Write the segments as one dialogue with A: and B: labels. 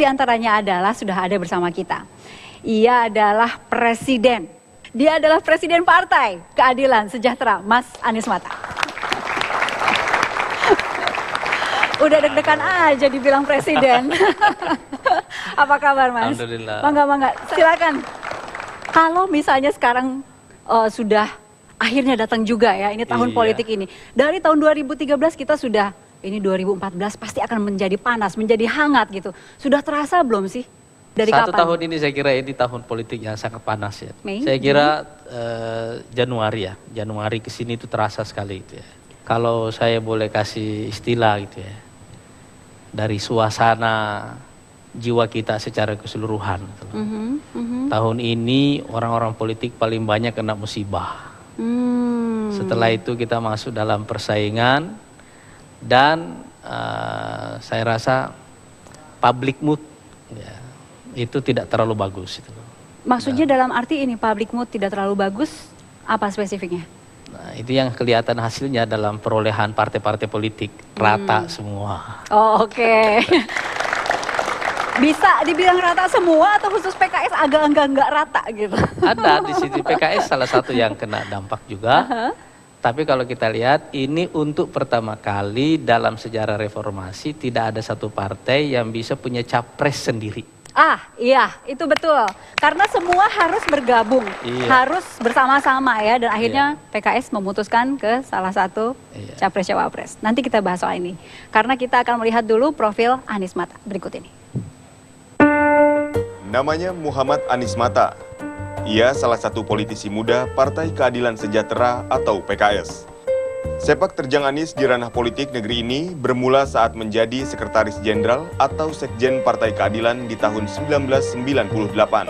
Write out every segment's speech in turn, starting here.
A: diantaranya adalah sudah ada bersama kita. Ia adalah presiden. Dia adalah presiden Partai Keadilan Sejahtera, Mas Anies Mata. Udah deg-degan aja dibilang presiden. Apa kabar, Mas?
B: Alhamdulillah.
A: Bangga. Silakan. Kalau misalnya sekarang sudah akhirnya datang juga ya, ini tahun politik ini. Dari tahun 2013 kita sudah, ini 2014 pasti akan menjadi panas, menjadi hangat gitu. Sudah terasa belum sih? Dari
B: Satu
A: kapan?
B: tahun ini saya kira ini tahun politik yang sangat panas ya.
A: Mei,
B: saya kira Januari ya, Januari kesini itu terasa sekali itu ya. Kalau saya boleh kasih istilah gitu ya, dari suasana jiwa kita secara keseluruhan. Gitu. Tahun ini orang-orang politik paling banyak kena musibah. Setelah itu kita masuk dalam persaingan dan saya rasa public mood ya, itu tidak terlalu bagus. Itu.
A: Maksudnya dalam arti ini public mood tidak terlalu bagus, apa spesifiknya?
B: Nah, itu yang kelihatan hasilnya dalam perolehan partai-partai politik, rata semua.
A: Oh, oke. Bisa dibilang rata semua atau khusus PKS agak enggak rata gitu?
B: Ada di sisi PKS salah satu yang kena dampak juga. Tapi kalau kita lihat ini untuk pertama kali dalam sejarah reformasi tidak ada satu partai yang bisa punya capres sendiri.
A: Ah iya itu betul. Karena semua harus bergabung, harus bersama-sama ya. Dan akhirnya PKS memutuskan ke salah satu capres-cawapres. Nanti kita bahas soal ini. Karena kita akan melihat dulu profil Anies Mata berikut ini.
C: Namanya Muhammad Anies Mata. Ia salah satu politisi muda Partai Keadilan Sejahtera atau PKS. Sepak terjang Anies di ranah politik negeri ini bermula saat menjadi Sekretaris Jenderal atau Sekjen Partai Keadilan di tahun 1998.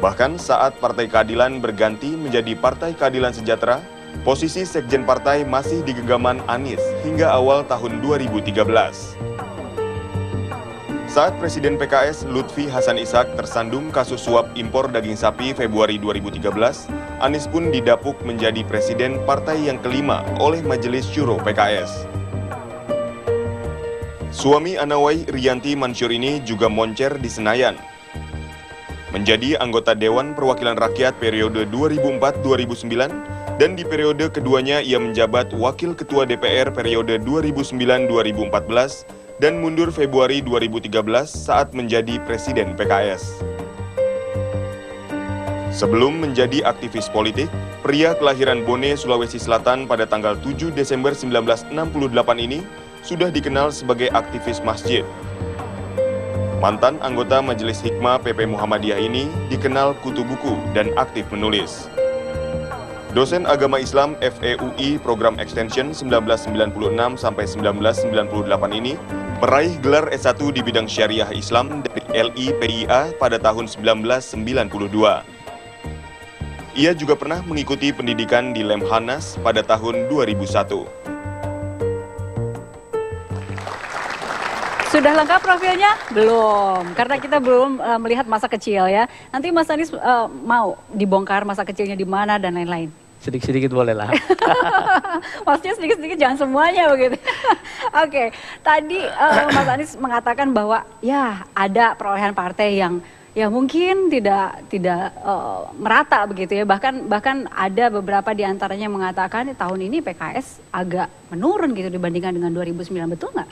C: Bahkan saat Partai Keadilan berganti menjadi Partai Keadilan Sejahtera, posisi Sekjen Partai masih di genggaman Anies hingga awal tahun 2013. Saat Presiden PKS Lutfi Hasan Ishak tersandung kasus suap impor daging sapi Februari 2013, Anies pun didapuk menjadi presiden partai yang kelima oleh Majelis Syuro PKS. Suami Anawai Rianti Mansur ini juga moncer di Senayan. Menjadi anggota Dewan Perwakilan Rakyat periode 2004-2009 dan di periode keduanya ia menjabat Wakil Ketua DPR periode 2009-2014 dan mundur Februari 2013 saat menjadi Presiden PKS. Sebelum menjadi aktivis politik, pria kelahiran Bone, Sulawesi Selatan pada tanggal 7 Desember 1968 ini sudah dikenal sebagai aktivis masjid. Mantan anggota Majelis Hikmah PP Muhammadiyah ini dikenal kutu buku dan aktif menulis. Dosen agama Islam FEUI Program Extension 1996 sampai 1998 ini meraih gelar S1 di bidang Syariah Islam dari LIPIA pada tahun 1992. Ia juga pernah mengikuti pendidikan di Lemhanas pada tahun 2001.
A: Sudah lengkap profilnya? Belum, karena kita belum melihat masa kecil ya. Nanti Mas Anies mau dibongkar masa kecilnya di mana dan lain-lain.
B: Sedikit-sedikit boleh lah.
A: Maksudnya sedikit-sedikit jangan semuanya begitu. Oke, tadi Mas Anies mengatakan bahwa ya ada perolehan partai yang ya mungkin tidak merata begitu ya. Bahkan ada beberapa di antaranya yang mengatakan tahun ini PKS agak menurun gitu dibandingkan dengan 2009, betul nggak?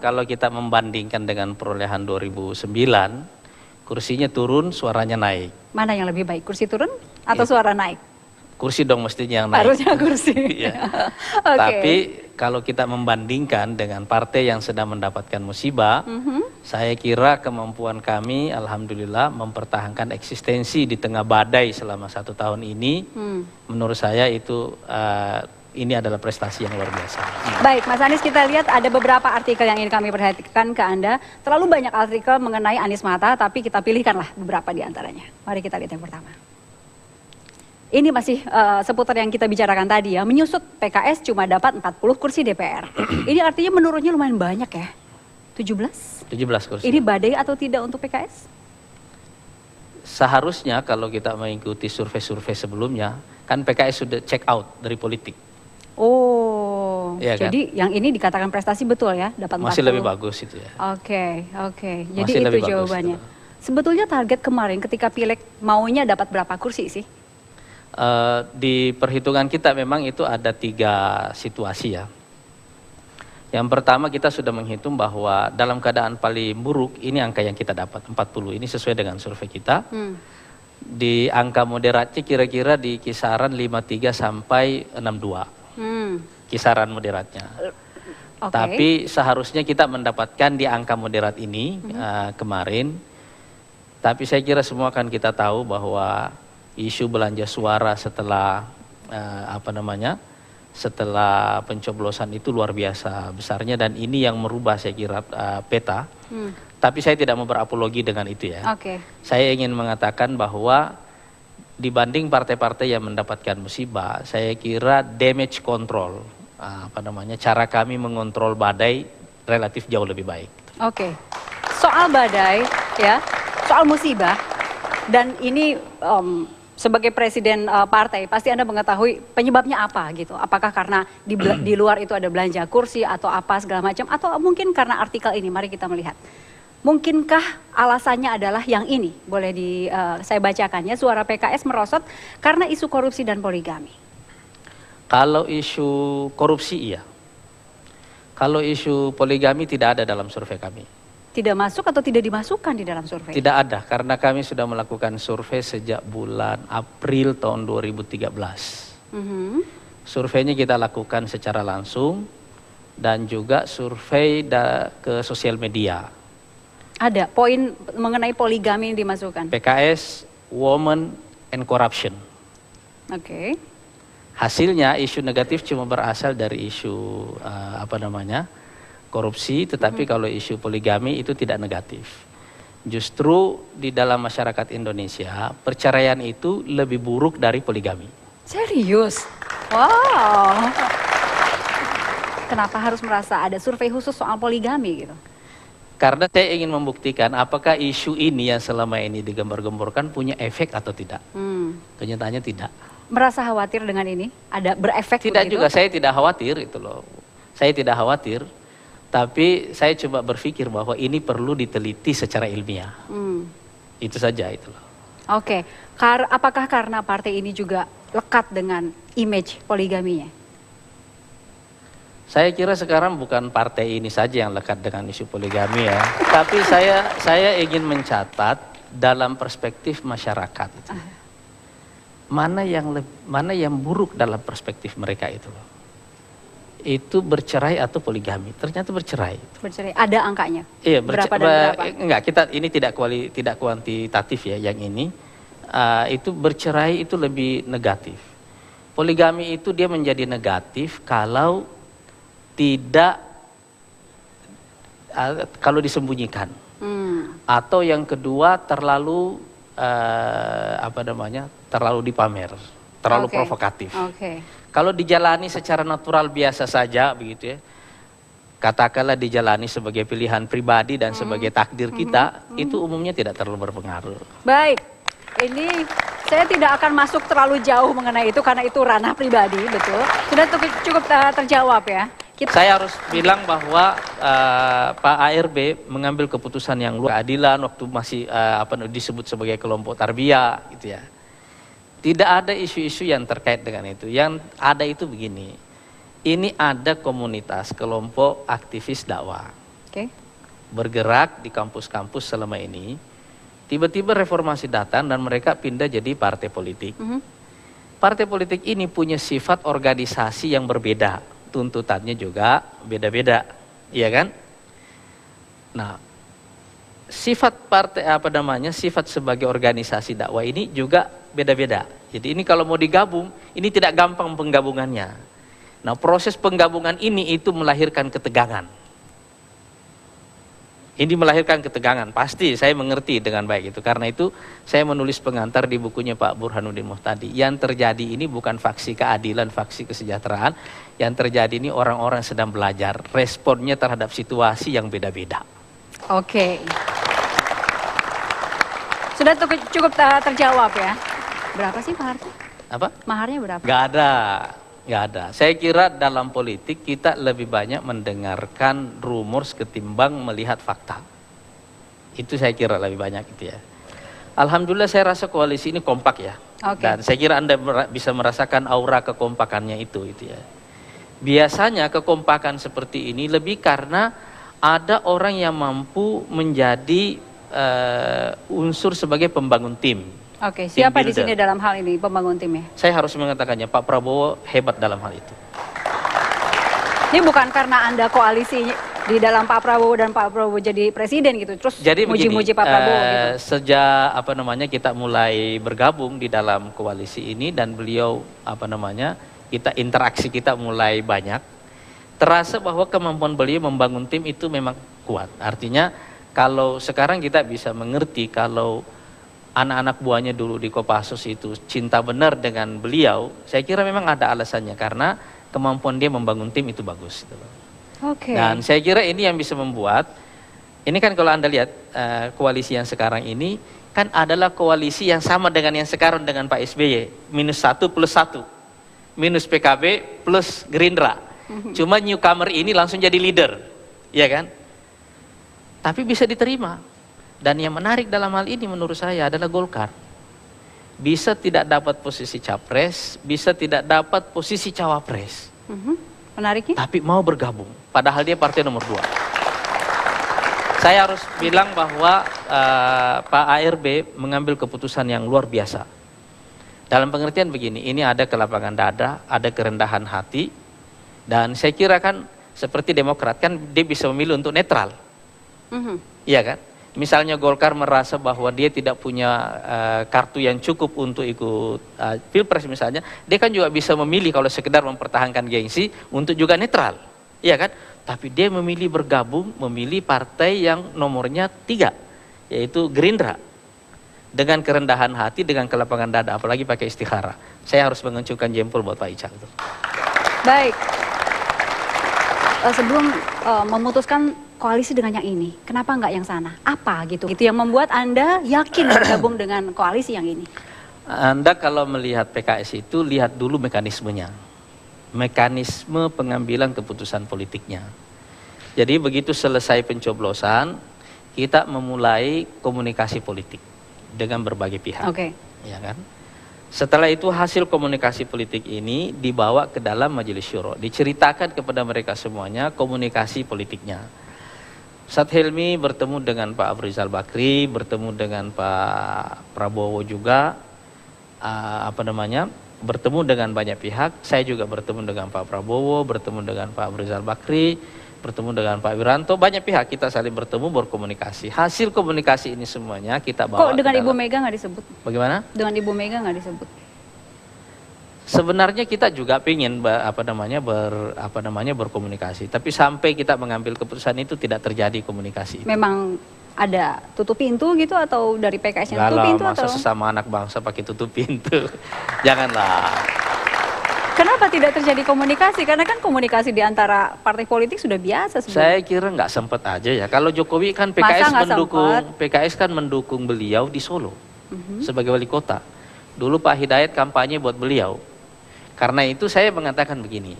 B: Kalau kita membandingkan dengan perolehan 2009, kursinya turun, suaranya naik.
A: Mana yang lebih baik, kursi turun atau suara naik?
B: Kursi dong mestinya yang naik.
A: Harusnya kursi.
B: Ya.
A: Okay.
B: Tapi kalau kita membandingkan dengan partai yang sedang mendapatkan musibah, saya kira kemampuan kami alhamdulillah mempertahankan eksistensi di tengah badai selama 1 tahun ini, menurut saya itu ini adalah prestasi yang luar biasa.
A: Baik, Mas Anies, kita lihat ada beberapa artikel yang ingin kami perhatikan ke Anda. Terlalu banyak artikel mengenai Anies Mata, tapi kita pilihkanlah beberapa di antaranya. Mari kita lihat yang pertama. Ini masih seputar yang kita bicarakan tadi ya. Menyusut PKS cuma dapat 40 kursi DPR. Ini artinya menurunnya lumayan banyak ya. 17?
B: 17 kursi.
A: Ini badai atau tidak untuk PKS?
B: Seharusnya kalau kita mengikuti survei-survei sebelumnya, kan PKS sudah check out dari politik.
A: Oh.
B: Iya kan?
A: Jadi yang ini dikatakan prestasi betul ya, dapat 40.
B: Masih lebih bagus itu ya.
A: Oke. Jadi
B: Masih
A: itu
B: lebih bagus,
A: jawabannya.
B: gitu.
A: Sebetulnya target kemarin ketika pileg maunya dapat berapa kursi sih?
B: Di perhitungan kita memang itu ada 3 situasi ya. Yang pertama kita sudah menghitung bahwa dalam keadaan paling buruk ini angka yang kita dapat 40, ini sesuai dengan survei kita. Di angka moderatnya kira-kira di kisaran 53 sampai 62. Kisaran moderatnya. Tapi seharusnya kita mendapatkan di angka moderat ini kemarin. Tapi saya kira semua kan kita tahu bahwa isu belanja suara setelah setelah pencoblosan itu luar biasa besarnya, dan ini yang merubah saya kira peta. Tapi saya tidak mau berapologi dengan itu ya. Saya ingin mengatakan bahwa dibanding partai-partai yang mendapatkan musibah, saya kira damage control, cara kami mengontrol badai relatif jauh lebih baik.
A: Soal badai ya, soal musibah, dan ini sebagai presiden partai pasti Anda mengetahui penyebabnya apa gitu. Apakah karena di luar itu ada belanja kursi atau apa segala macam, atau mungkin karena artikel ini. Mari kita melihat. Mungkinkah alasannya adalah yang ini? Boleh saya bacakannya. Suara PKS merosot karena isu korupsi dan poligami.
B: Kalau isu korupsi iya. Kalau isu poligami tidak ada dalam survei kami.
A: Tidak masuk atau tidak dimasukkan di dalam survei?
B: Tidak ada, karena kami sudah melakukan survei sejak bulan April tahun 2013. Surveinya kita lakukan secara langsung dan juga survei ke sosial media.
A: Ada poin mengenai poligami yang dimasukkan?
B: PKS, Women and Corruption. Hasilnya isu negatif cuma berasal dari isu korupsi, tetapi kalau isu poligami itu tidak negatif. Justru di dalam masyarakat Indonesia, perceraian itu lebih buruk dari poligami.
A: Serius? Wow. Kenapa harus merasa ada survei khusus soal poligami gitu?
B: Karena saya ingin membuktikan apakah isu ini yang selama ini digembar-gemborkan punya efek atau tidak. Kenyataannya tidak.
A: Merasa khawatir dengan ini? Ada berefek?
B: Tidak
A: begitu?
B: juga, saya tidak khawatir itu loh. Saya tidak khawatir. Tapi saya coba berpikir bahwa ini perlu diteliti secara ilmiah. Itu saja itu loh.
A: Apakah karena partai ini juga lekat dengan image poligaminya?
B: Saya kira sekarang bukan partai ini saja yang lekat dengan isu poligami ya. Tapi saya ingin mencatat dalam perspektif masyarakat. Mana yang buruk dalam perspektif mereka itu loh. Itu bercerai atau poligami? Ternyata bercerai. Bercerai.
A: Ada angkanya?
B: Iya,
A: berapa dan berapa?
B: Enggak, ini tidak kuantitatif ya yang ini. Itu bercerai itu lebih negatif. Poligami itu dia menjadi negatif kalau kalau disembunyikan. Atau yang kedua terlalu terlalu dipamer, terlalu provokatif. Kalau dijalani secara natural biasa saja begitu ya, katakanlah dijalani sebagai pilihan pribadi dan sebagai takdir kita, itu umumnya tidak terlalu berpengaruh.
A: Baik, ini saya tidak akan masuk terlalu jauh mengenai itu karena itu ranah pribadi, betul. Sudah cukup terjawab ya.
B: Saya harus bilang bahwa Pak ARB mengambil keputusan yang luar keadilan waktu masih disebut sebagai kelompok tarbiyah gitu ya. Tidak ada isu-isu yang terkait dengan itu. Yang ada itu begini, ini ada komunitas kelompok aktivis dakwah. Bergerak di kampus-kampus selama ini, tiba-tiba reformasi datang dan mereka pindah jadi partai politik. Partai politik ini punya sifat organisasi yang berbeda, tuntutannya juga beda-beda, iya kan? Nah, sifat partai sifat sebagai organisasi dakwah ini juga beda-beda. Jadi ini kalau mau digabung, ini tidak gampang penggabungannya. Nah, proses penggabungan ini itu melahirkan ketegangan. Ini melahirkan ketegangan, pasti saya mengerti dengan baik itu. Karena itu saya menulis pengantar di bukunya Pak Burhanuddin Muhtadi. Yang terjadi ini bukan faksi keadilan, faksi kesejahteraan. Yang terjadi ini orang-orang sedang belajar responnya terhadap situasi yang beda-beda. Sudah cukup terjawab ya. Berapa sih mahar? Apa? Maharnya berapa? Gak ada. Nggak ada. Saya kira dalam politik kita lebih banyak mendengarkan rumors ketimbang melihat fakta. Itu saya kira lebih banyak gitu ya. Alhamdulillah saya rasa koalisi ini kompak ya.
A: Oke.
B: Dan saya kira Anda bisa merasakan aura kekompakannya itu ya. Biasanya kekompakan seperti ini lebih karena ada orang yang mampu menjadi unsur sebagai pembangun tim.
A: Oke,
B: Team
A: siapa di
B: builder.
A: sini dalam hal ini pembangun timnya?
B: Saya harus mengatakannya, Pak Prabowo hebat dalam hal itu.
A: Ini bukan karena Anda koalisi di dalam Pak Prabowo dan Pak Prabowo jadi presiden gitu, terus
B: Jadi
A: muji-muji
B: begini,
A: Pak Prabowo gitu.
B: sejak kita mulai bergabung di dalam koalisi ini dan beliau kita interaksi kita mulai banyak, terasa bahwa kemampuan beliau membangun tim itu memang kuat. Artinya kalau sekarang kita bisa mengerti kalau anak-anak buahnya dulu di Kopassus itu cinta benar dengan beliau, saya kira memang ada alasannya karena kemampuan dia membangun tim itu bagus. Gitu loh.
A: Oke.
B: Dan saya kira ini yang bisa membuat, ini kan kalau Anda lihat koalisi yang sekarang ini kan adalah koalisi yang sama dengan yang sekarang dengan Pak SBY, -1+1, minus PKB plus Gerindra. Cuma newcomer ini langsung jadi leader, ya kan? Tapi bisa diterima. Dan yang menarik dalam hal ini menurut saya adalah Golkar. Bisa tidak dapat posisi capres, bisa tidak dapat posisi cawapres.
A: Menariknya?
B: Tapi mau bergabung, padahal dia partai nomor 2. Saya harus bilang bahwa Pak ARB mengambil keputusan yang luar biasa. Dalam pengertian begini, ini ada kelapangan dada, ada kerendahan hati, dan saya kira kan seperti Demokrat kan dia bisa memilih untuk netral. Iya kan? Misalnya Golkar merasa bahwa dia tidak punya kartu yang cukup untuk ikut Pilpres misalnya, dia kan juga bisa memilih kalau sekedar mempertahankan gengsi untuk juga netral, iya kan? Tapi dia memilih bergabung, memilih partai yang nomornya 3, yaitu Gerindra. Dengan kerendahan hati, dengan kelapangan dada, apalagi pakai istikhara. Saya harus mengencungkan jempol buat Pak Ical.
A: Baik. Sebelum memutuskan koalisi dengan yang ini, kenapa nggak yang sana? Apa gitu? Itu yang membuat Anda yakin bergabung dengan koalisi yang ini?
B: Anda kalau melihat PKS itu, lihat dulu mekanismenya. Mekanisme pengambilan keputusan politiknya. Jadi begitu selesai pencoblosan, kita memulai komunikasi politik dengan berbagai pihak.
A: Oke.
B: Ya kan? Setelah itu hasil komunikasi politik ini dibawa ke dalam Majelis Syuro, diceritakan kepada mereka semuanya komunikasi politiknya. Ustadz Helmi bertemu dengan Pak Abu Rizal Bakri, bertemu dengan Pak Prabowo juga, bertemu dengan banyak pihak. Saya juga bertemu dengan Pak Prabowo, bertemu dengan Pak Abu Rizal Bakri, bertemu dengan Pak Wiranto, banyak pihak kita saling bertemu berkomunikasi. Hasil komunikasi ini semuanya kita bawa.
A: Kok dengan Ibu Mega nggak disebut?
B: Bagaimana?
A: Dengan Ibu Mega nggak disebut?
B: Sebenarnya kita juga ingin berkomunikasi, tapi sampai kita mengambil keputusan itu tidak terjadi komunikasi.
A: Memang ada tutup pintu gitu atau dari PKS yang tutup pintu
B: masa
A: atau?
B: sesama anak bangsa pakai tutup pintu, janganlah.
A: Kenapa tidak terjadi komunikasi? Karena kan komunikasi di antara partai politik sudah biasa sebenarnya.
B: Saya kira nggak sempat aja ya. Kalau Jokowi kan PKS kan mendukung beliau di Solo sebagai wali kota. Dulu Pak Hidayat kampanye buat beliau. Karena itu saya mengatakan begini,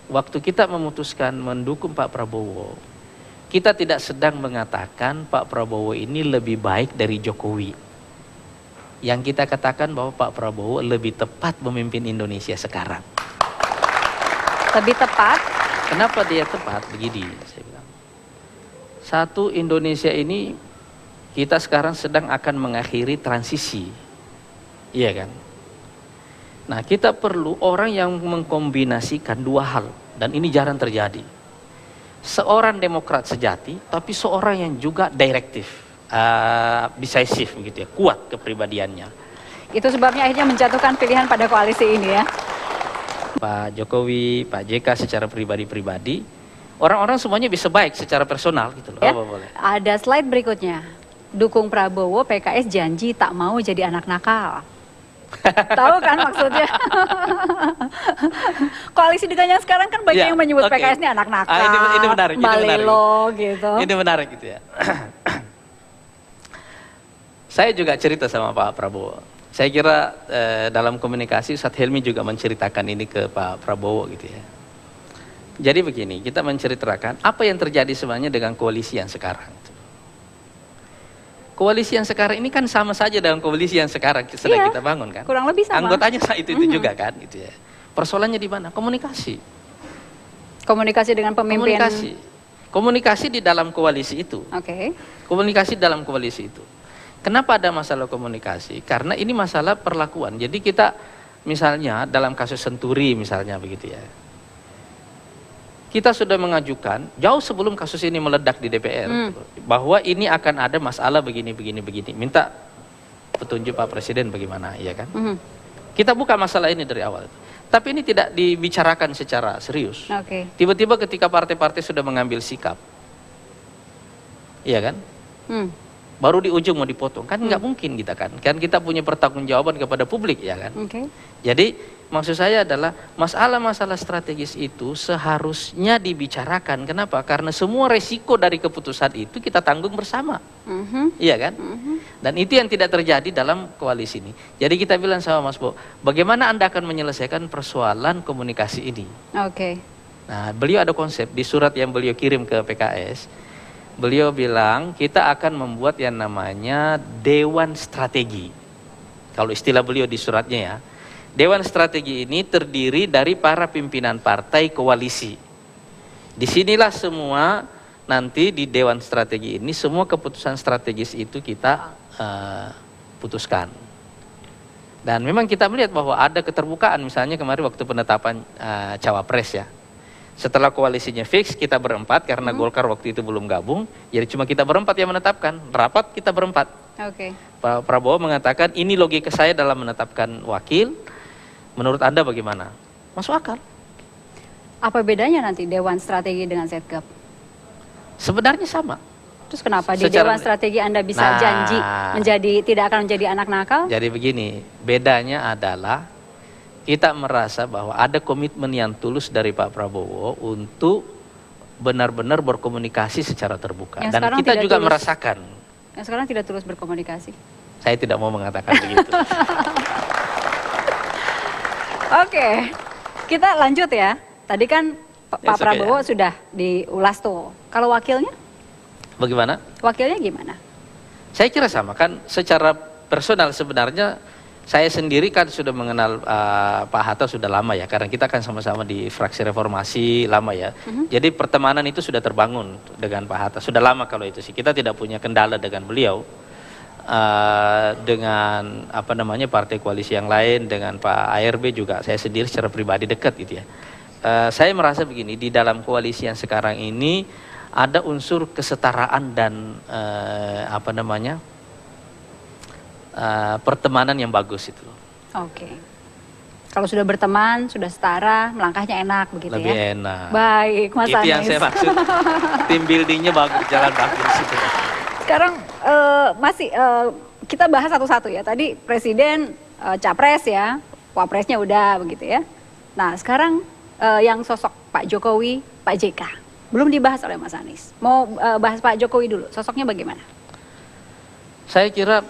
B: waktu kita memutuskan mendukung Pak Prabowo, kita tidak sedang mengatakan Pak Prabowo ini lebih baik dari Jokowi. Yang kita katakan bahwa Pak Prabowo lebih tepat memimpin Indonesia sekarang.
A: Lebih tepat?
B: Kenapa dia tepat? Begini, saya bilang. Satu, Indonesia ini kita sekarang sedang akan mengakhiri transisi. Iya kan? Nah, kita perlu orang yang mengkombinasikan dua hal, dan ini jarang terjadi. Seorang demokrat sejati, tapi seorang yang juga direktif, decisive gitu ya, kuat kepribadiannya.
A: Itu sebabnya akhirnya menjatuhkan pilihan pada koalisi ini ya.
B: Pak Jokowi, Pak JK secara pribadi-pribadi, orang-orang semuanya bisa baik secara personal gitu loh.
A: Ya?
B: Boleh.
A: Ada slide berikutnya. Dukung Prabowo, PKS janji tak mau jadi anak nakal. Tahu kan maksudnya? Koalisi dengan yang sekarang kan banyak yang menyebut PKS ini anak nakal,
B: ini menarik,
A: balelo gitu.
B: Ini menarik gitu ya. Saya juga cerita sama Pak Prabowo. Saya kira dalam komunikasi Ustadz Helmi juga menceritakan ini ke Pak Prabowo gitu ya. Jadi begini, kita menceritakan apa yang terjadi sebenarnya dengan koalisi yang sekarang. Koalisi yang sekarang ini kan sama saja dengan koalisi yang sekarang sedang kita bangun kan.
A: Kurang lebih sama.
B: Anggotanya itu juga kan gitu ya. Persoalannya di mana? Komunikasi.
A: Komunikasi dengan pemimpin.
B: Komunikasi di dalam koalisi itu.
A: Oke.
B: Komunikasi dalam koalisi itu. Kenapa ada masalah komunikasi? Karena ini masalah perlakuan. Jadi kita misalnya dalam kasus Senturi misalnya begitu ya. Kita sudah mengajukan jauh sebelum kasus ini meledak di DPR bahwa ini akan ada masalah begini. Minta petunjuk Pak Presiden bagaimana, ya kan? Kita buka masalah ini dari awal. Tapi ini tidak dibicarakan secara serius. Tiba-tiba ketika partai-partai sudah mengambil sikap, iya kan? Baru di ujung mau dipotong, kan nggak mungkin kita kan kita punya pertanggungjawaban kepada publik, ya kan? Jadi maksud saya adalah masalah-masalah strategis itu seharusnya dibicarakan. Kenapa? Karena semua resiko dari keputusan itu kita tanggung bersama, iya kan? Dan itu yang tidak terjadi dalam koalisi ini. Jadi kita bilang sama Mas Bo, bagaimana Anda akan menyelesaikan persoalan komunikasi ini? Nah, beliau ada konsep di surat yang beliau kirim ke PKS. Beliau bilang kita akan membuat yang namanya Dewan Strategi. Kalau istilah beliau di suratnya ya. Dewan Strategi ini terdiri dari para pimpinan partai koalisi. Disinilah semua nanti di Dewan Strategi ini semua keputusan strategis itu kita putuskan. Dan memang kita melihat bahwa ada keterbukaan, misalnya kemarin waktu penetapan cawapres ya. Setelah koalisinya fix, kita berempat, karena Golkar waktu itu belum gabung, jadi cuma kita berempat yang menetapkan, rapat kita berempat. Pak Prabowo mengatakan, ini logika saya dalam menetapkan wakil, menurut Anda bagaimana? Masuk akal.
A: Apa bedanya nanti Dewan Strategi dengan Setgap?
B: Sebenarnya sama.
A: Terus kenapa di Dewan Strategi Anda bisa janji tidak akan menjadi anak nakal?
B: Jadi begini, bedanya adalah kita merasa bahwa ada komitmen yang tulus dari Pak Prabowo untuk benar-benar berkomunikasi secara terbuka. Dan kita juga merasakan.
A: Yang sekarang tidak tulus berkomunikasi.
B: Saya tidak mau mengatakan begitu.
A: Oke, kita lanjut ya. Tadi kan Pak Prabowo sudah diulas tuh. Kalau wakilnya?
B: Bagaimana?
A: Wakilnya gimana?
B: Saya kira sama kan. Secara personal sebenarnya saya sendiri kan sudah mengenal Pak Hatta sudah lama ya, karena kita kan sama-sama di fraksi reformasi lama ya. Jadi pertemanan itu sudah terbangun dengan Pak Hatta, sudah lama kalau itu sih. Kita tidak punya kendala dengan beliau, dengan apa namanya partai koalisi yang lain, dengan Pak ARB juga saya sendiri secara pribadi dekat gitu ya. Saya merasa begini, di dalam koalisi yang sekarang ini ada unsur kesetaraan dan apa namanya, pertemanan yang bagus itu.
A: Kalau sudah berteman, sudah setara, melangkahnya enak begitu.
B: Lebih
A: ya.
B: enak.
A: Baik, Mas Anies.
B: Itu yang saya maksud. Tim buildingnya bagus, jalan bagus itu.
A: Sekarang masih kita bahas satu-satu ya. Tadi Presiden, Capres ya, Wapresnya udah begitu ya. Nah sekarang yang sosok Pak Jokowi, Pak JK belum dibahas oleh Mas Anies. Mau bahas Pak Jokowi dulu, sosoknya bagaimana?
B: Saya kira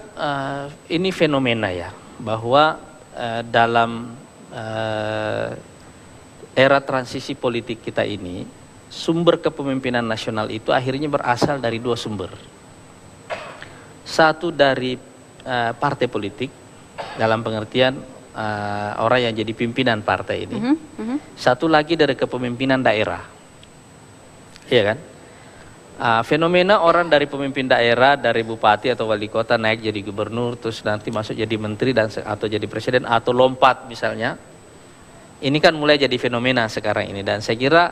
B: ini fenomena ya, bahwa dalam era transisi politik kita ini, sumber kepemimpinan nasional itu akhirnya berasal dari dua sumber. Satu dari partai politik, dalam pengertian orang yang jadi pimpinan partai ini. Satu lagi dari kepemimpinan daerah. Iya kan? Fenomena orang dari pemimpin daerah, dari bupati atau wali kota naik jadi gubernur, terus nanti masuk jadi menteri atau jadi presiden, atau lompat misalnya. Ini kan mulai jadi fenomena sekarang ini, dan saya kira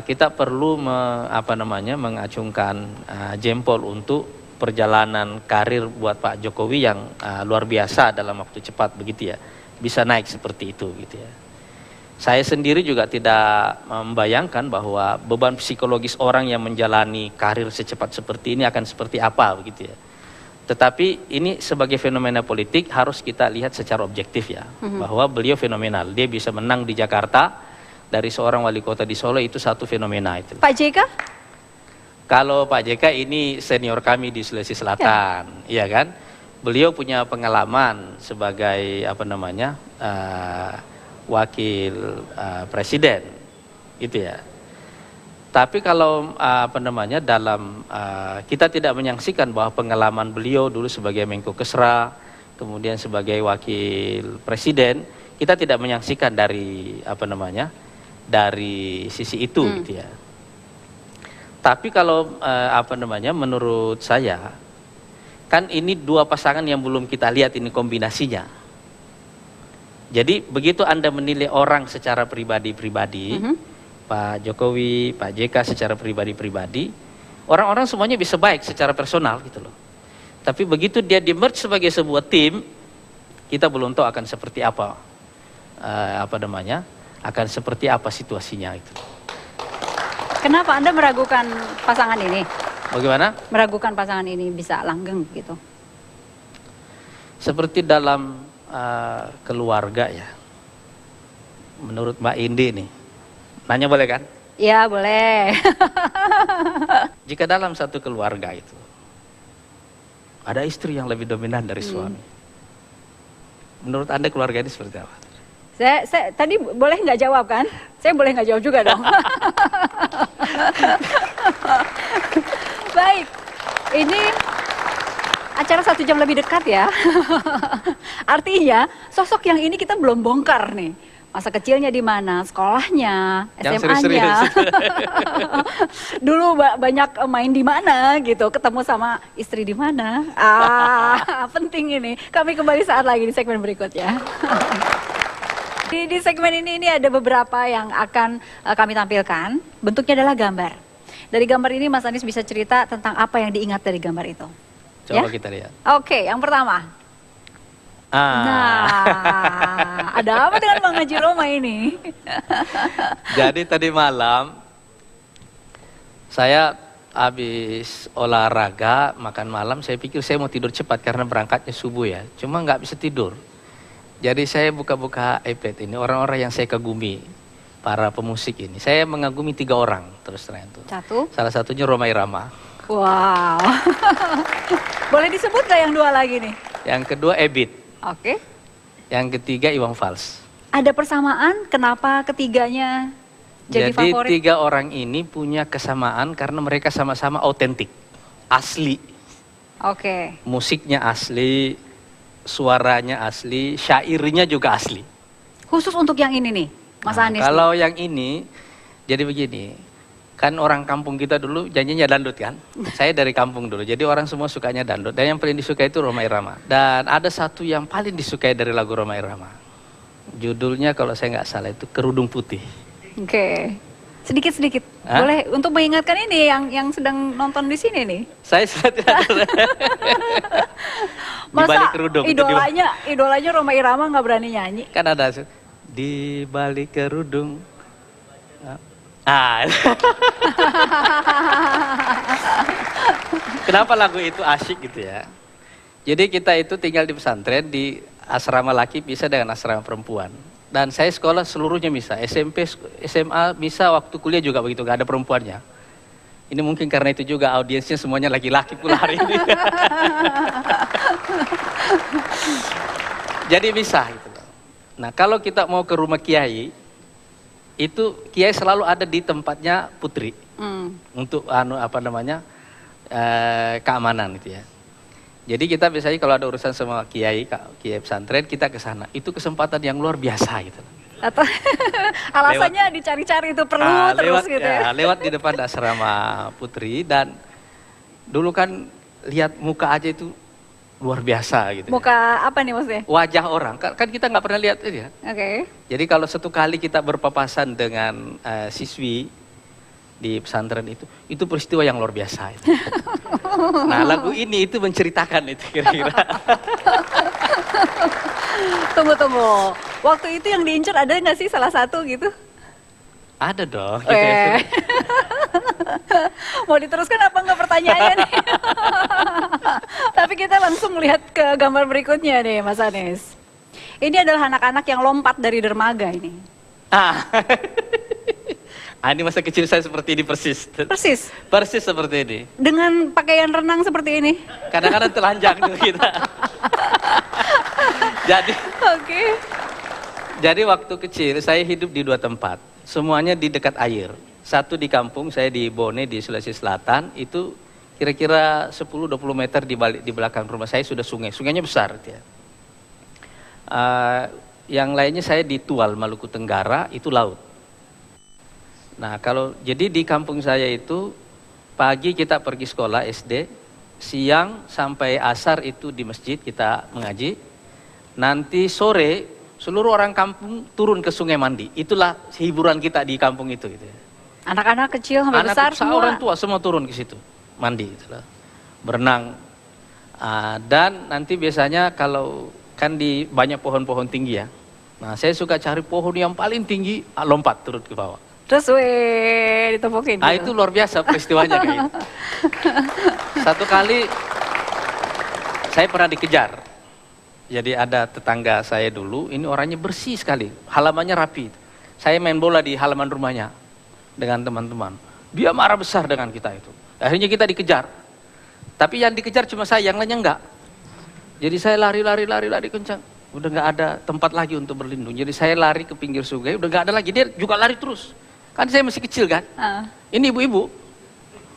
B: kita perlu mengacungkan jempol untuk perjalanan karir buat Pak Jokowi yang luar biasa dalam waktu cepat begitu ya, bisa naik seperti itu gitu ya. Saya sendiri juga tidak membayangkan bahwa beban psikologis orang yang menjalani karir secepat seperti ini akan seperti apa begitu ya. Tetapi ini sebagai fenomena politik harus kita lihat secara objektif ya, bahwa beliau fenomenal. Dia bisa menang di Jakarta dari seorang wali kota di Solo, itu satu fenomena itu.
A: Pak JK?
B: Kalau Pak JK ini senior kami di Sulawesi Selatan, iya kan? beliau punya pengalaman sebagai apa namanya wakil presiden, gitu ya. Tapi kalau apa namanya dalam kita tidak menyaksikan bahwa pengalaman beliau dulu sebagai Menko Kesra, kemudian sebagai wakil presiden, kita tidak menyaksikan dari apa namanya dari sisi itu, gitu ya. Tapi kalau apa namanya menurut saya kan ini dua pasangan yang belum kita lihat ini kombinasinya. Jadi begitu Anda menilai orang secara pribadi-pribadi, Pak Jokowi, Pak JK secara pribadi-pribadi, orang-orang semuanya bisa baik secara personal gitu loh. Tapi begitu dia di-merge sebagai sebuah tim, kita belum tahu akan seperti apa, akan seperti apa situasinya itu.
A: Kenapa Anda meragukan pasangan ini?
B: Bagaimana?
A: Meragukan pasangan ini bisa langgeng gitu?
B: Seperti dalam keluarga ya, menurut Mbak Indi nih, nanya boleh kan?
A: Ya boleh.
B: Jika dalam satu keluarga itu ada istri yang lebih dominan dari suami, menurut Anda keluarga ini seperti apa?
A: Saya tadi boleh nggak jawab kan? Saya boleh nggak jawab juga dong. Baik, ini acara 1 jam lebih dekat ya. Artinya sosok yang ini kita belum bongkar nih. Masa kecilnya di mana, sekolahnya, SMA-nya. Dulu banyak main di mana gitu, ketemu sama istri di mana. Penting ini. Kami kembali saat lagi di segmen berikutnya. Di segmen ini ada beberapa yang akan kami tampilkan. Bentuknya adalah gambar. Dari gambar ini Mas Anies bisa cerita tentang apa yang diingat dari gambar itu.
B: Coba
A: Ya?
B: kita lihat.
A: Oke, yang pertama. Nah, ada apa dengan Bang Haji Roma ini?
B: Jadi tadi malam saya habis olahraga, makan malam, saya pikir saya mau tidur cepat karena berangkatnya subuh ya. Cuma nggak bisa tidur. Jadi saya buka-buka iPad ini, orang-orang yang saya kagumi, para pemusik ini. Saya mengagumi 3 orang terus terang itu.
A: Satu.
B: Salah satunya Rhoma Irama.
A: Wow. Boleh disebut nggak yang 2 lagi nih?
B: Yang kedua Ebit.
A: Oke.
B: Yang ketiga Iwan Fals.
A: Ada persamaan kenapa ketiganya jadi favorit?
B: 3 orang ini punya kesamaan karena mereka sama-sama autentik, asli.
A: Oke.
B: Musiknya asli, suaranya asli, syairnya juga asli.
A: Khusus untuk yang ini nih, Mas Anies.
B: Kalau yang ini, jadi begini. Kan orang kampung kita dulu janjinya dangdut kan. Saya dari kampung dulu, jadi orang semua sukanya dangdut. Dan yang paling disukai itu Rhoma Irama. Dan ada satu yang paling disukai dari lagu Rhoma Irama. Judulnya kalau saya nggak salah itu Kerudung Putih.
A: Oke. Sedikit-sedikit. Boleh untuk mengingatkan ini yang sedang nonton di sini nih.
B: Saya sudah tidak tahu.
A: Masa idolanya Rhoma Irama nggak berani nyanyi?
B: Kan ada di balik kerudung. Kenapa lagu itu asyik gitu ya? Jadi kita itu tinggal di pesantren, di asrama laki bisa dengan asrama perempuan. Dan saya sekolah seluruhnya misa, SMP, SMA misa, waktu kuliah juga begitu, gak ada perempuannya. Ini mungkin karena itu juga audiensnya semuanya laki-laki pula hari ini. Jadi misa gitu. Nah kalau kita mau ke rumah kiai, itu kiai selalu ada di tempatnya putri untuk keamanan gitu ya. Jadi kita biasanya kalau ada urusan sama kiai pesantren kita ke sana. Itu kesempatan yang luar biasa gitu.
A: Atau alasannya dicari-cari itu perlu terus gitu ya.
B: Lewat di depan asrama putri dan dulu kan lihat muka aja itu luar biasa gitu.
A: Muka apa nih maksudnya?
B: Wajah orang, kan kita nggak pernah lihat itu ya.
A: Oke.
B: Jadi kalau satu kali kita berpapasan dengan siswi di pesantren itu peristiwa yang luar biasa. Itu. Nah lagu ini itu menceritakan itu kira-kira.
A: Tunggu. Waktu itu yang diincar ada nggak sih salah satu gitu?
B: Ada dong.
A: Mau diteruskan apa enggak pertanyaannya nih? Tapi kita langsung lihat ke gambar berikutnya nih Mas Anies. Ini adalah anak-anak yang lompat dari dermaga ini.
B: Ini masa kecil saya seperti ini persis.
A: Persis
B: Seperti ini.
A: dengan pakaian renang seperti ini.
B: Kadang-kadang telanjang juga kita. Jadi
A: Oke.
B: Jadi waktu kecil saya hidup di 2 tempat, semuanya di dekat air. Satu di kampung, saya di Bone di Sulawesi Selatan, itu kira-kira 10-20 meter di belakang rumah saya sudah sungai. Sungainya besar. Ya. Yang lainnya saya di Tual, Maluku Tenggara, itu laut. Nah jadi di kampung saya itu pagi kita pergi sekolah SD, siang sampai asar itu di masjid kita mengaji. Nanti sore seluruh orang kampung turun ke sungai mandi. Itulah hiburan kita di kampung itu. Gitu.
A: Anak-anak kecil sampai besar semua.
B: Orang tua semua turun ke situ mandi, itulah. Berenang. Dan nanti biasanya kalau kan di banyak pohon-pohon tinggi ya. Nah saya suka cari pohon yang paling tinggi, lompat turun ke bawah.
A: Terus ditepukin.
B: Nah itu luar biasa peristiwanya kayak gitu. Satu kali saya pernah dikejar. Jadi ada tetangga saya dulu, ini orangnya bersih sekali, halamannya rapi. Saya main bola di halaman rumahnya dengan teman-teman. Dia marah besar dengan kita itu. Akhirnya kita dikejar. Tapi yang dikejar cuma saya, yang lainnya enggak. Jadi saya lari kencang. Udah enggak ada tempat lagi untuk berlindung. Jadi saya lari ke pinggir sungai, udah enggak ada lagi. Dia juga lari terus. Kan saya masih kecil kan. Ini ibu-ibu.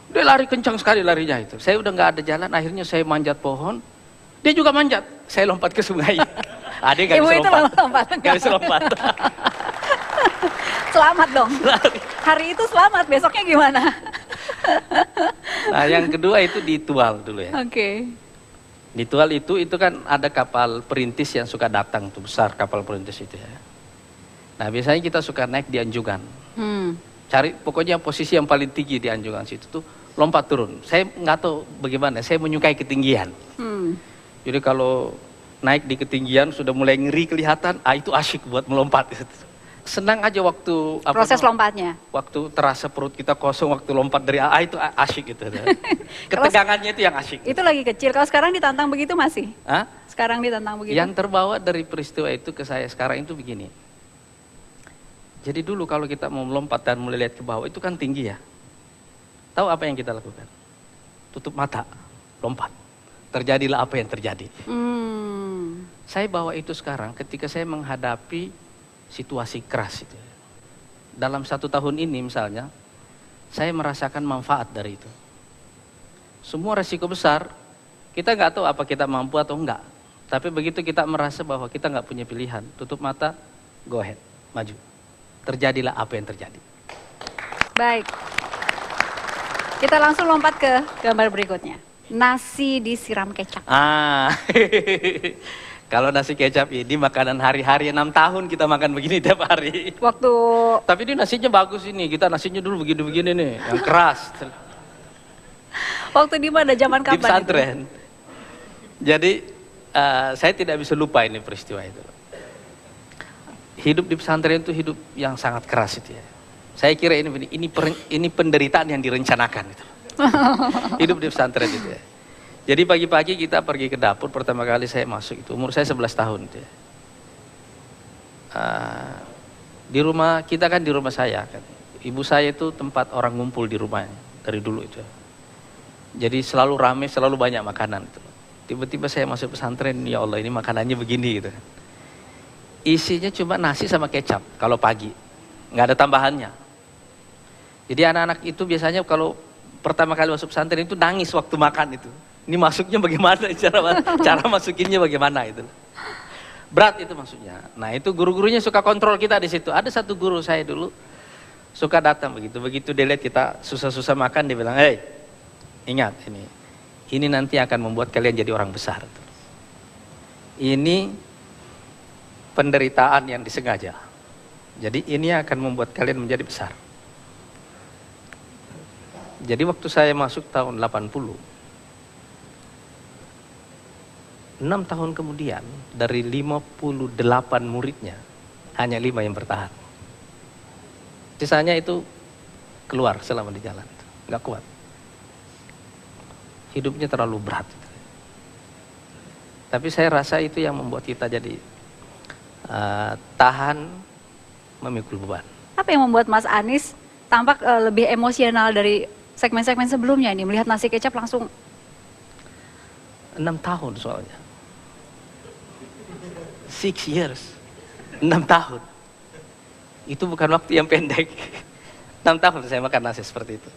B: Dia lari kencang sekali larinya itu. Saya udah enggak ada jalan, akhirnya saya manjat pohon. Dia juga manjat, saya lompat ke sungai. Dia nggak bisa lompat. Nggak bisa lompat.
A: Selamat dong. Hari itu selamat, besoknya gimana?
B: Nah yang kedua itu di Tual dulu ya.
A: Oke.
B: Di Tual itu kan ada kapal perintis yang suka datang tuh, besar kapal perintis itu ya. Nah biasanya kita suka naik di Anjungan. Cari pokoknya posisi yang paling tinggi di Anjungan situ tuh, lompat turun. Saya nggak tahu bagaimana, saya menyukai ketinggian. Jadi kalau naik di ketinggian sudah mulai ngeri kelihatan, itu asyik buat melompat. Senang aja waktu
A: proses lompatnya.
B: Waktu terasa perut kita kosong waktu lompat dari itu asyik gitu. Ketegangannya itu yang asyik.
A: Itu lagi kecil. Kalau sekarang ditantang begitu masih?
B: Hah?
A: Sekarang ditantang begitu.
B: Yang terbawa dari peristiwa itu ke saya sekarang itu begini. Jadi dulu kalau kita mau melompat dan mulai lihat ke bawah itu kan tinggi ya. Tahu apa yang kita lakukan? Tutup mata, lompat. Terjadilah apa yang terjadi. Saya bawa itu sekarang ketika saya menghadapi situasi keras itu. Dalam 1 tahun ini misalnya, saya merasakan manfaat dari itu. Semua resiko besar, kita nggak tahu apa kita mampu atau enggak. Tapi begitu kita merasa bahwa kita nggak punya pilihan, tutup mata, go ahead, maju. Terjadilah apa yang terjadi.
A: Baik. Kita langsung lompat ke gambar berikutnya. Nasi disiram kecap.
B: Kalau nasi kecap ini makanan hari-hari 6 tahun kita makan begini tiap hari.
A: Tapi
B: ini nasinya bagus ini, kita nasinya dulu begini-begini nih, yang keras.
A: Waktu di mana, zaman kapan?
B: Di pesantren. Jadi saya tidak bisa lupa ini peristiwa itu. Hidup di pesantren itu hidup yang sangat keras itu ya. Saya kira ini penderitaan yang direncanakan itu. Hidup di pesantren itu ya. Jadi pagi-pagi kita pergi ke dapur, pertama kali saya masuk itu, umur saya 11 tahun itu ya. Di rumah, kita kan di rumah saya kan. Ibu saya itu tempat orang ngumpul di rumahnya, dari dulu itu ya. Jadi selalu ramai, selalu banyak makanan itu. Tiba-tiba saya masuk pesantren, ya Allah ini makanannya begini gitu kan. Isinya cuma nasi sama kecap kalau pagi, nggak ada tambahannya. Jadi anak-anak itu biasanya kalau pertama kali masuk pesantren itu nangis waktu makan itu. Ini masuknya bagaimana, cara masukinnya bagaimana itu. Berat itu maksudnya. Nah itu guru-gurunya suka kontrol kita di situ. Ada satu guru saya dulu suka datang begitu dia lihat kita susah-susah makan, dia bilang, "Hei, ingat ini nanti akan membuat kalian jadi orang besar. Ini penderitaan yang disengaja. Jadi ini akan membuat kalian menjadi besar." Jadi waktu saya masuk tahun 80, 6 tahun kemudian dari 58 muridnya, hanya 5 yang bertahan. Sisanya itu keluar selama di jalan, nggak kuat. Hidupnya terlalu berat. Tapi saya rasa itu yang membuat kita jadi tahan memikul beban.
A: Apa yang membuat Mas Anies tampak lebih emosional dari segmen-segmen sebelumnya ini, melihat nasi kecap langsung?
B: 6 tahun soalnya. 6 years. 6 tahun. Itu bukan waktu yang pendek. 6 tahun saya makan nasi seperti itu.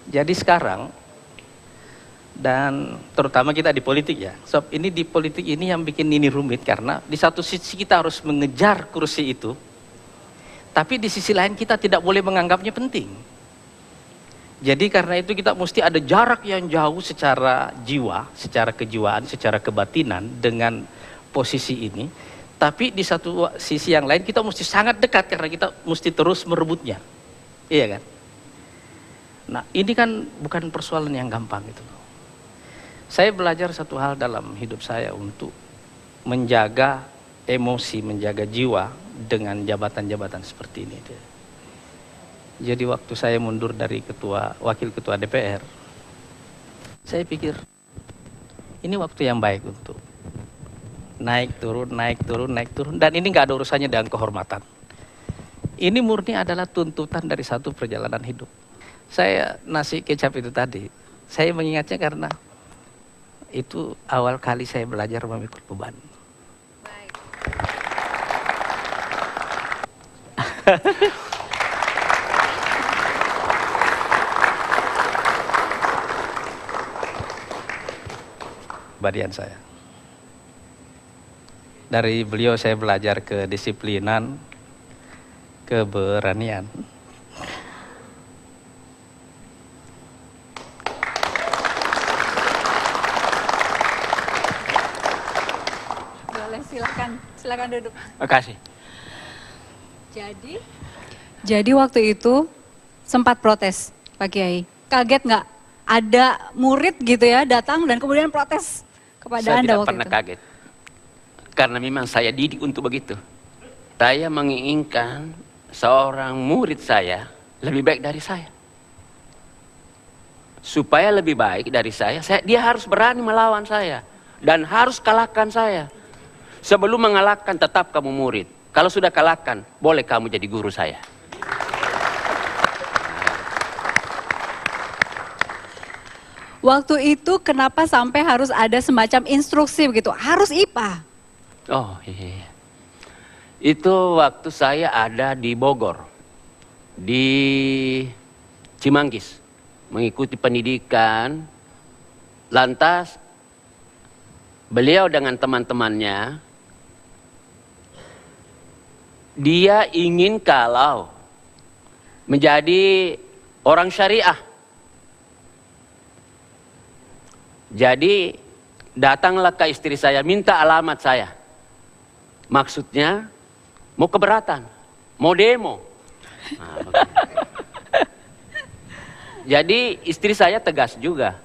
B: Jadi sekarang, dan terutama kita di politik ya, sob, ini di politik ini yang bikin ini rumit, karena di satu sisi kita harus mengejar kursi itu, tapi di sisi lain kita tidak boleh menganggapnya penting. Jadi karena itu kita mesti ada jarak yang jauh secara jiwa, secara kejiwaan, secara kebatinan dengan posisi ini. Tapi di satu sisi yang lain kita mesti sangat dekat karena kita mesti terus merebutnya. Iya kan? Nah ini kan bukan persoalan yang gampang gitu. Saya belajar satu hal dalam hidup saya untuk menjaga emosi, menjaga jiwa dengan jabatan-jabatan seperti ini. Jadi waktu saya mundur dari wakil ketua DPR, saya pikir ini waktu yang baik untuk naik turun, dan ini nggak ada urusannya dengan kehormatan. Ini murni adalah tuntutan dari satu perjalanan hidup. Saya nasi kecap itu tadi, saya mengingatnya karena itu awal kali saya belajar memikul beban.
A: Baik.
B: Kepribadian saya. Dari beliau saya belajar kedisiplinan, keberanian.
A: Boleh, silakan duduk.
B: Makasih.
A: Jadi waktu itu sempat protes, Pak Kiai. Kaget nggak? Ada murid gitu ya datang dan kemudian protes kepada
D: Saya
A: Anda
D: tidak
A: waktu
D: pernah
A: itu.
D: kaget. Karena memang saya didik untuk begitu. Saya menginginkan seorang murid saya lebih baik dari saya. Supaya lebih baik dari saya, dia harus berani melawan saya. Dan harus kalahkan saya. Sebelum mengalahkan, tetap kamu murid. Kalau sudah kalahkan, boleh kamu jadi guru saya.
A: Waktu itu kenapa sampai harus ada semacam instruksi begitu? Harus IPA.
D: Oh iya. Itu waktu saya ada di Bogor. Di Cimanggis. Mengikuti pendidikan. Lantas beliau dengan teman-temannya, dia ingin kalau menjadi orang syariah. Jadi datanglah ke istri saya, minta alamat saya. Maksudnya mau keberatan, mau demo. Nah, jadi istri saya tegas juga.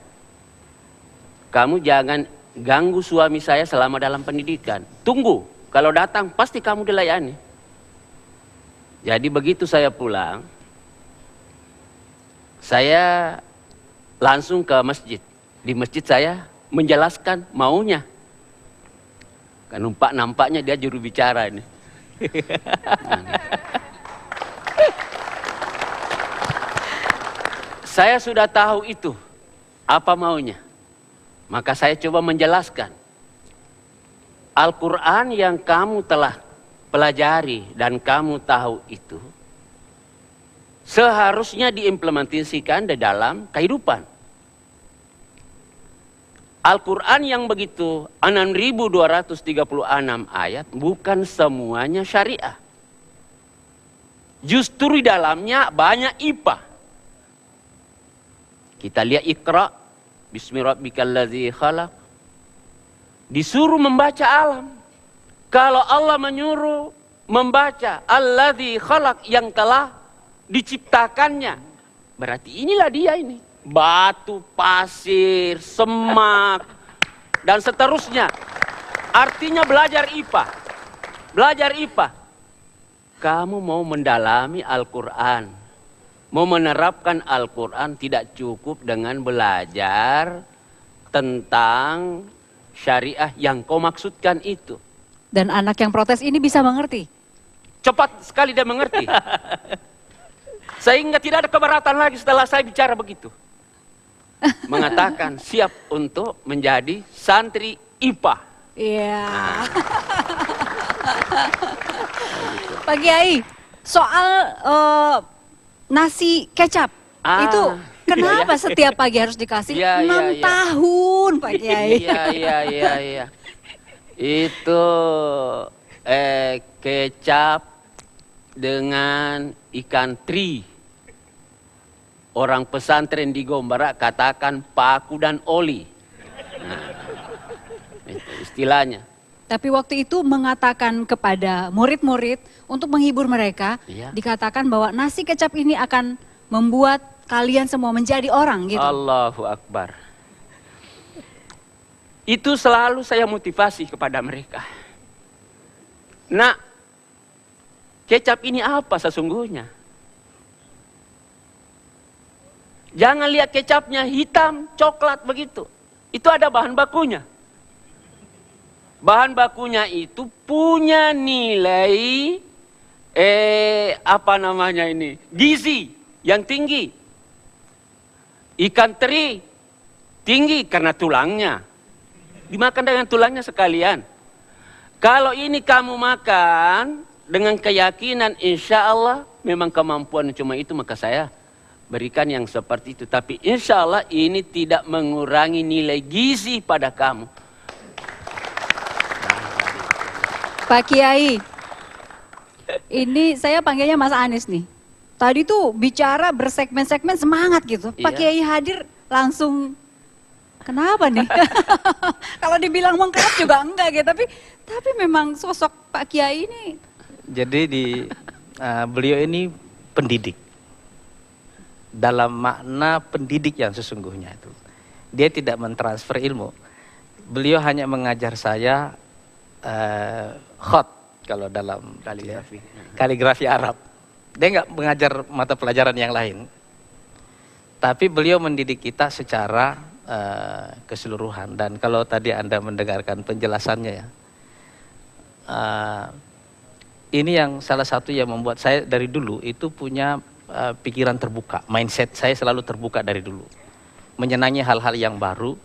D: Kamu jangan ganggu suami saya selama dalam pendidikan. Tunggu, kalau datang pasti kamu dilayani. Jadi begitu saya pulang, saya langsung ke masjid. Di masjid saya menjelaskan maunya. Kan nampaknya dia juru bicara ini. Saya sudah tahu itu, apa maunya. Maka saya coba menjelaskan. Al-Quran yang kamu telah pelajari dan kamu tahu itu, seharusnya diimplementasikan di dalam kehidupan. Al-Quran yang begitu 6.236 ayat bukan semuanya syariah. Justru di dalamnya banyak IPA. Kita lihat Iqra, Bismi rabbikal khalaq. Disuruh membaca alam. Kalau Allah menyuruh membaca alladzi khalaq yang telah diciptakannya, berarti inilah dia ini. Batu, pasir, semak, dan seterusnya. Artinya belajar IPA. Belajar IPA. Kamu mau mendalami Al-Quran, mau menerapkan Al-Quran, tidak cukup dengan belajar tentang syariah yang kau maksudkan itu.
A: Dan anak yang protes ini bisa mengerti.
D: Cepat sekali dia mengerti. Sehingga tidak ada keberatan lagi setelah saya bicara begitu. Mengatakan siap untuk menjadi santri IPA.
A: Iya. Pak Kiai, soal nasi kecap itu kenapa setiap pagi harus dikasih? 6 tahun, Pak Kiai.
D: Iya. Itu kecap dengan ikan teri. Orang pesantren di Gombara katakan paku dan oli. Nah, itu istilahnya.
A: Tapi waktu itu mengatakan kepada murid-murid untuk menghibur mereka, dikatakan bahwa nasi kecap ini akan membuat kalian semua menjadi orang gitu.
D: Allahu Akbar. Itu selalu saya motivasi kepada mereka. Nah, kecap ini apa sesungguhnya? Jangan lihat kecapnya hitam, coklat begitu. Itu ada bahan bakunya. Bahan bakunya itu punya nilai gizi yang tinggi. Ikan teri tinggi karena tulangnya. Dimakan dengan tulangnya sekalian. Kalau ini kamu makan dengan keyakinan insya Allah memang kemampuan cuma itu, maka saya berikan yang seperti itu. Tapi insya Allah ini tidak mengurangi nilai gizi pada kamu.
A: Pak Kiai, ini saya panggilnya Mas Anies nih. Tadi tuh bicara bersegmen-segmen semangat gitu. Pak Kiai hadir langsung, kenapa nih? Kalau dibilang mengkerap juga enggak gitu. Tapi memang sosok Pak Kiai ini.
B: Jadi beliau ini pendidik. Dalam makna pendidik yang sesungguhnya itu. Dia tidak mentransfer ilmu. Beliau hanya mengajar saya khot kalau dalam kaligrafi Arab. Dia nggak mengajar mata pelajaran yang lain. Tapi beliau mendidik kita secara keseluruhan. Dan kalau tadi Anda mendengarkan penjelasannya ya, ini yang salah satu yang membuat saya dari dulu itu punya pikiran terbuka, mindset saya selalu terbuka dari dulu. Menyenangi hal-hal yang baru,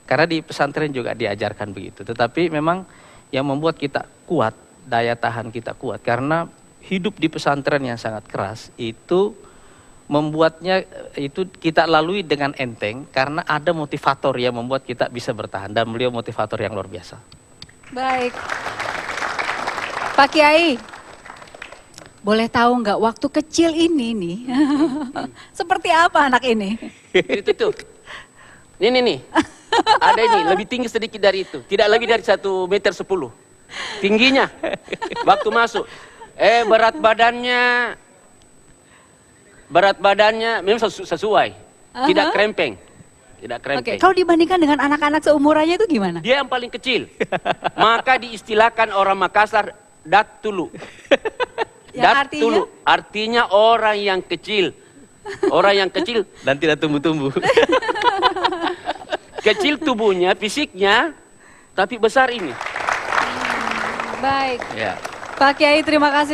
B: karena di pesantren juga diajarkan begitu. Tetapi memang yang membuat kita kuat, daya tahan kita kuat, karena hidup di pesantren yang sangat keras, itu membuatnya itu kita lalui dengan enteng, karena ada motivator yang membuat kita bisa bertahan, dan beliau motivator yang luar biasa.
A: Baik. Pak Kiai, boleh tahu nggak waktu kecil ini nih, seperti apa anak ini?
D: Itu. Ini nih. Ada ini, lebih tinggi sedikit dari itu. Tidak lebih dari 1,10 meter. Tingginya. Waktu masuk. Berat badannya memang sesuai. Tidak krempeng.
A: Oke, kalau dibandingkan dengan anak-anak seumurannya itu gimana?
D: Dia yang paling kecil. Maka diistilahkan orang Makassar, dattulu. Artinya orang yang kecil. Orang yang kecil
B: dan tidak tumbuh-tumbuh.
D: Kecil tubuhnya, fisiknya, tapi besar ini.
A: Baik.
B: Ya.
A: Pak Kiai, terima kasih.